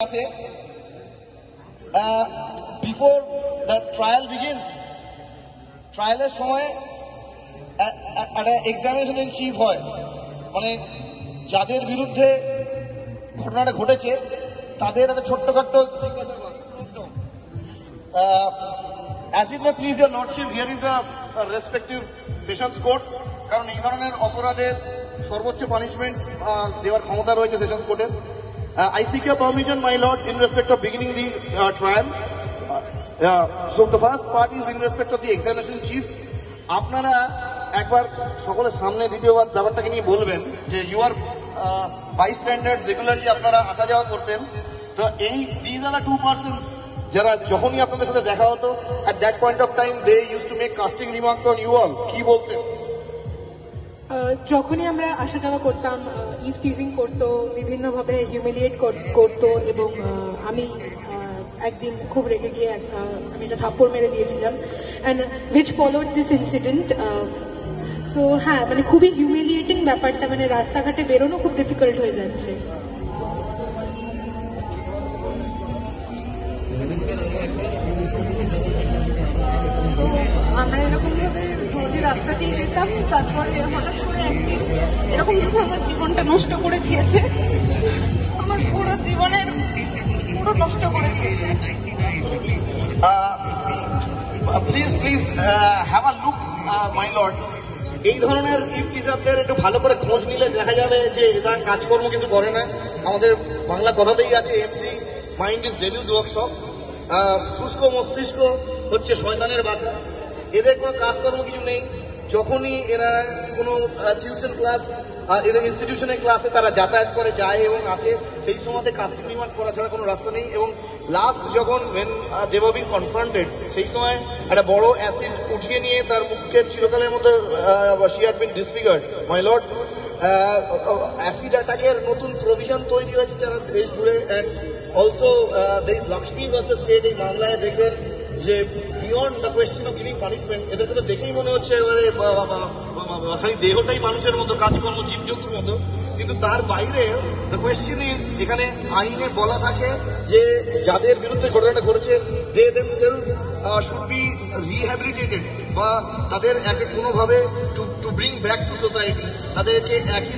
আছে before the trial begins, ট্রায়ালের সময় একটা এক্সামিনেশন ইন চিফ হয়, মানে যাদের বিরুদ্ধে ঘটনাটা ঘটেছে তাদের একটা ছোট্টখাট্ট জিজ্ঞাসাবাদ। As it may please your lordship, here is a respective sessions court, কারণ এই ধরনের অপরাধের সর্বোচ্চ পানিশমেন্ট দেওয়ার ক্ষমতা রয়েছে সেশনস কোর্টের। I seek your permission, my lord, in respect of beginning the trial. So the first part is in respect of the examination chief. আপনারা একবার সকলের সামনে দ্বিতীয়বার ব্যাপারটাকে নিয়ে বলবেন যে ইউ আর বাইস্ট্যান্ডার্স, রেগুলারলি আপনারা আসা যাওয়া করতেন, তো এই দিজ আর টু পার্সনস যারা যখনই আপনাদের সাথে দেখা হতো at that point of time they used to make casting remarks on you all, কি বলতেন? যখনই আমরা আসা যাওয়া করতাম, ইভ টিজিং করতো, বিভিন্নভাবে হিউমিলিয়েট করতো এবং আমি একদিন খুব রেগে গিয়ে আমি একটা থাপ্পড় মেরে দিয়েছিলাম, and which followed this incident. So হ্যাঁ, মানে খুবই হিউমিলিয়েটিং ব্যাপারটা, মানে রাস্তাঘাটে বেরোনো খুব ডিফিকাল্ট হয়ে যাচ্ছে। আমরা এরকম ভাবে রোজই রাস্তা দিয়ে যেতাম, তারপরে হঠাৎ করে একদিন এরকম ভাবে আমার জীবনটা নষ্ট করে দিয়েছে, আমার পুরো জীবনের পুরো নষ্ট করে দিয়েছে। Please please have a look my lord, এই ধরনের ইফটিজারদের একটু ভালো করে খোঁজ নিলে দেখা যাবে যে এরা কাজকর্ম কিছু করে না। আমাদের বাংলা কথাতেই আছে empty mind is devil's workshop, শুষ্ক মস্তিষ্ক হচ্ছে শয়তানের বাসা। এদের কোনো কাজকর্ম কিছু নেই। যখনই এরা কোনো টিউশন ক্লাস, এদের ইনস্টিটিউশনের ক্লাসে তারা যাতায়াত করে, যায় এবং আসে, সেই সময়তে কাস্টিং রিমার্ক করা ছাড়া কোনো রাস্তা নেই। এবং লাস্ট যখন দে ওয়ার বিং কনফ্রন্টেড, সেই সময় একটা বড় অ্যাসিড উঠিয়ে নিয়ে তার মুখকে চিরকালের মতো she had been disfigured my lord. Acid অ্যাটাকের নতুন প্রভিশন তৈরি হয়েছে সারা দেশ জুড়ে, and also there is Lakshmi versus state. এই মামলায় দেখবেন যে beyond the question of giving punishment, এদেরকে তো দেখেই মনে হচ্ছে এবারে খালি দেহটাই মানুষের মতো, কাজকর্ম জীবজন্তুর মতো, কিন্তু তার বাইরে দ্য কোয়েশ্চেন ইজ, এখানে আইনে বলা থাকে যে যাদের বিরুদ্ধে ঘটনাটা ঘটেছে দে দেমসেলস শুড বি রিহ্যাবিলিটেটেড, বা তাদের কোনোভাবে to bring back to society, তাদেরকে একই